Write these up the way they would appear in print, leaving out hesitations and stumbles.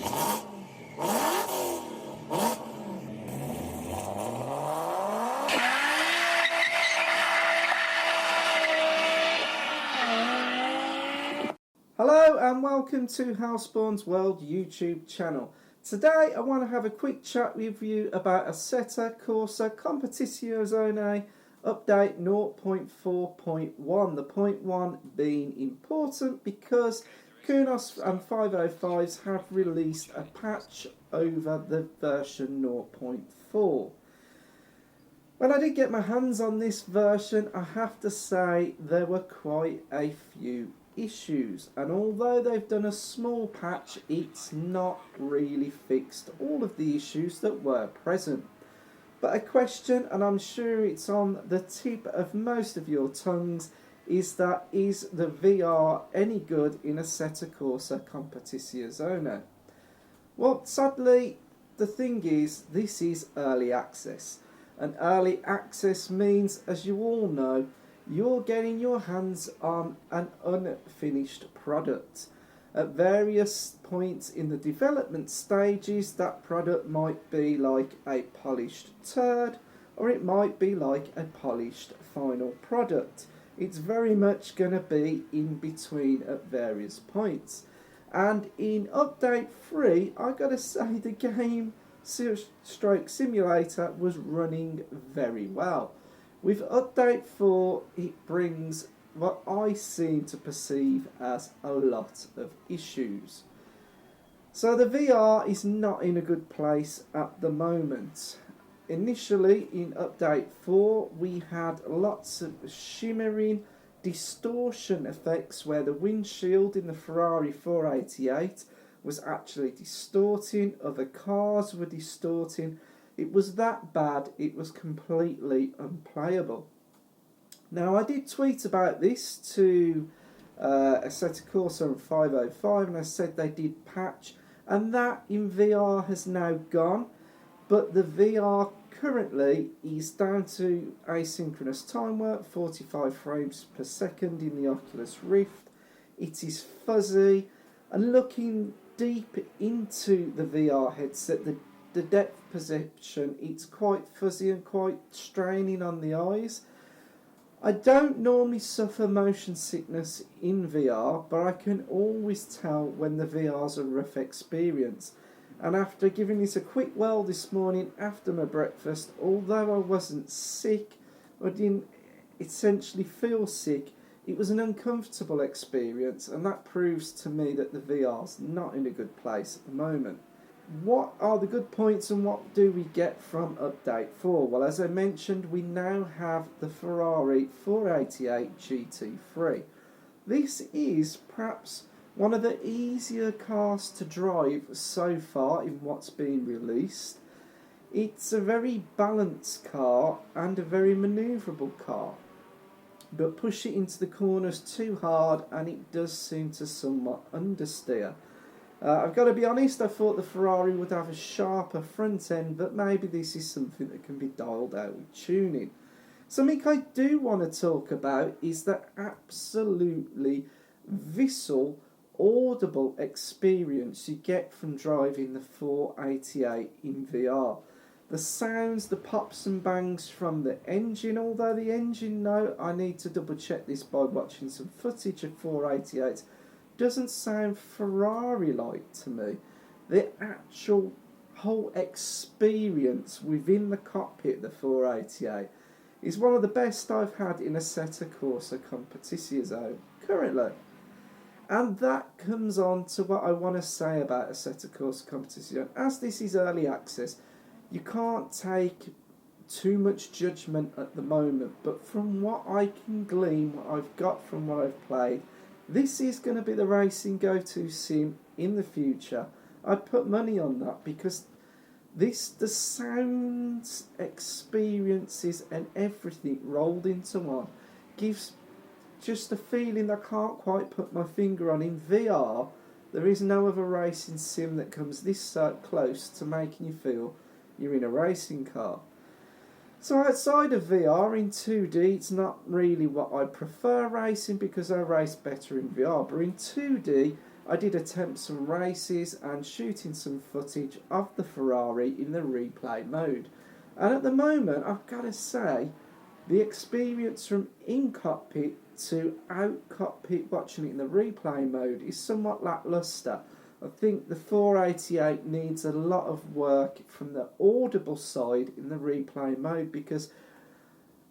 Hello and welcome to Hlspwns World YouTube channel. Today I want to have a quick chat with you about Assetto Corsa Competizione update 0.4.1. The point 1 being important because Kunos and 505s have released a patch over the version 0.4. When I did get my hands on this version, I have to say there were quite a few issues, and although they've done a small patch, it's not really fixed all of the issues that were present. But a question, and I'm sure it's on the tip of most of your tongues, is the VR any good in Assetto Corsa Competizione? Well, sadly, the thing is, this is early access. And early access means, as you all know, you're getting your hands on an unfinished product. At various points in the development stages, that product might be like a polished turd, or it might be like a polished final product. It's very much going to be in between at various points. And in update 3, I got to say the game stroke simulator was running very well. With update 4, it brings what I seem to perceive as a lot of issues. So the VR is not in a good place at the moment. Initially in update 4, we had lots of shimmering distortion effects where the windshield in the Ferrari 488 was actually distorting, other cars were distorting. It was that bad, it was completely unplayable. Now, I did tweet about this to Assetto Corsa and 505, and I said they did patch, and that in VR has now gone, but the VR currently is down to asynchronous time work, 45 frames per second in the Oculus Rift. It is fuzzy, and looking deep into the VR headset, the depth perception, it's quite fuzzy and quite straining on the eyes. I don't normally suffer motion sickness in VR, but I can always tell when the VR's a rough experience. And after giving this a quick whirl this morning after my breakfast, although I wasn't sick, I didn't essentially feel sick, it was an uncomfortable experience, and that proves to me that the VR's not in a good place at the moment. What are the good points and what do we get from update 4? Well, as I mentioned, we now have the Ferrari 488 GT3. This is perhaps one of the easier cars to drive so far in what's been released. It's a very balanced car and a very manoeuvrable car, but push it into the corners too hard and it does seem to somewhat understeer. I've got to be honest, I thought the Ferrari would have a sharper front end, but maybe this is something that can be dialed out with tuning. Something I do want to talk about is the absolutely visceral, audible experience you get from driving the 488 in VR. The sounds, the pops and bangs from the engine, although the engine, no, I need to double check this by watching some footage of 488, doesn't sound Ferrari-like to me. The actual whole experience within the cockpit of the 488 is one of the best I've had in Assetto Corsa Competizione currently. And that comes on to what I want to say about Assetto Corsa Competizione. As this is early access, you can't take too much judgment at the moment, but from what I can glean, what I've got from what I've played, this is going to be the racing go-to sim in the future. I'd put money on that because the sounds, experiences and everything rolled into one gives just a feeling I can't quite put my finger on. In VR, there is no other racing sim that comes this close to making you feel you're in a racing car. So outside of VR in 2D, it's not really what I prefer racing because I race better in VR. But in 2D, I did attempt some races and shooting some footage of the Ferrari in the replay mode. And at the moment, I've got to say, the experience from in-cockpit to out-cockpit watching it in the replay mode is somewhat lacklustre. I think the 488 needs a lot of work from the audible side in the replay mode, because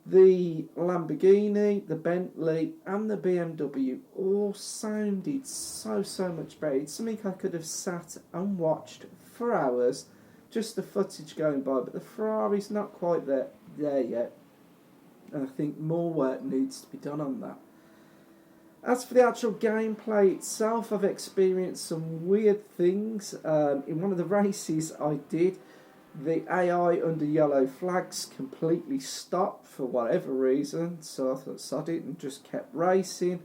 the Lamborghini, the Bentley and the BMW all sounded so much better. It's something I could have sat and watched for hours, just the footage going by, but the Ferrari's not quite there yet, and I think more work needs to be done on that. As for the actual gameplay itself, I've experienced some weird things. In one of the races I did, the AI under yellow flags completely stopped for whatever reason, so I thought sod it and just kept racing.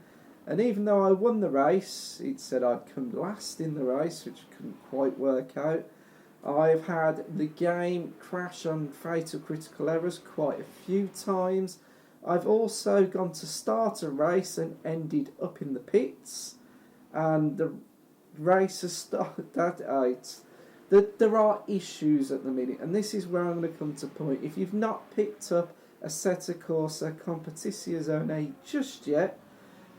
And even though I won the race, it said I'd come last in the race, which I couldn't quite work out. I've had the game crash on fatal critical errors quite a few times. I've also gone to start a race and ended up in the pits, and the race has started. There are issues at the minute, and this is where I'm going to come to point. If you've not picked up Assetto Corsa Competizione just yet,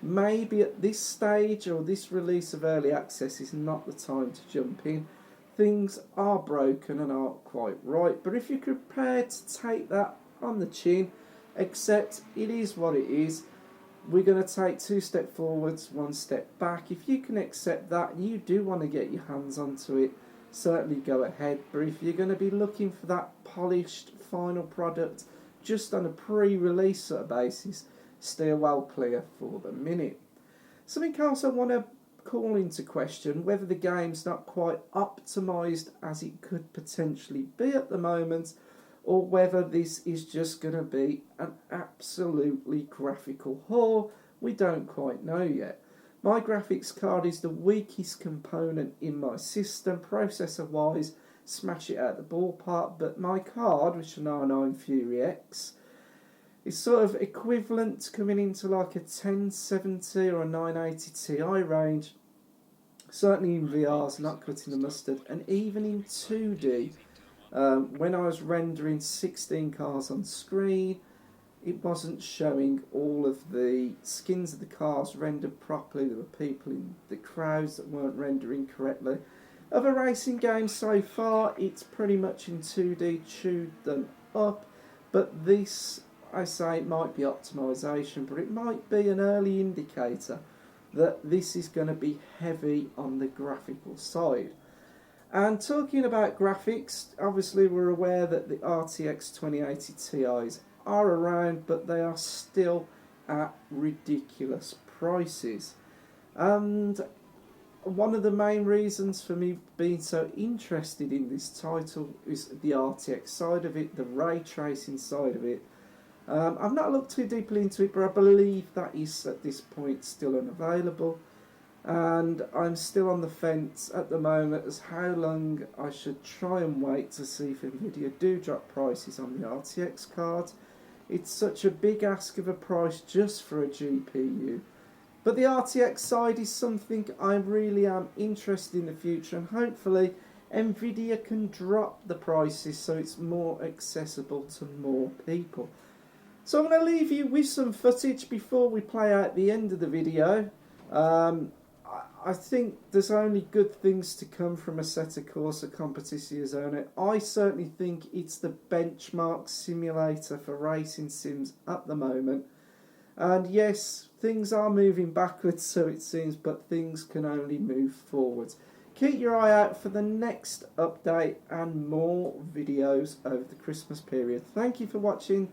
maybe at this stage or this release of early access is not the time to jump in. Things are broken and aren't quite right, but if you're prepared to take that on the chin, accept it is what it is, we're going to take 2 steps forwards, 1 step back. If you can accept that and you do want to get your hands onto it, certainly go ahead. But if you're going to be looking for that polished final product just on a pre-release sort of basis, steer well clear for the minute. Something else I want to call into question, whether the game's not quite optimised as it could potentially be at the moment, or whether this is just going to be an absolutely graphical whore. We don't quite know yet. My graphics card is the weakest component in my system, processor wise, smash it out the ballpark, but my card, which is an R9 Fury X, is sort of equivalent to coming into like a 1070 or a 980 Ti range. Certainly in VR's not cutting the mustard, and even in 2D, when I was rendering 16 cars on screen, it wasn't showing all of the skins of the cars rendered properly. There were people in the crowds that weren't rendering correctly. Of a racing game so far, it's pretty much in 2D, chewed them up, but this, I say, might be optimisation, but it might be an early indicator that this is going to be heavy on the graphical side. And talking about graphics, obviously we're aware that the RTX 2080 Ti's are around, but they are still at ridiculous prices. And one of the main reasons for me being so interested in this title is the RTX side of it, the ray tracing side of it. I've not looked too deeply into it, but I believe that is at this point still unavailable. And I'm still on the fence at the moment as how long I should try and wait to see if Nvidia do drop prices on the RTX cards. It's such a big ask of a price just for a GPU. But the RTX side is something I really am interested in the future, and hopefully Nvidia can drop the prices so it's more accessible to more people. So I'm going to leave you with some footage before we play out the end of the video. I think there's only good things to come from Assetto Corsa Competizione. I certainly think it's the benchmark simulator for racing sims at the moment. And yes, things are moving backwards, so it seems, but things can only move forwards. Keep your eye out for the next update and more videos over the Christmas period. Thank you for watching.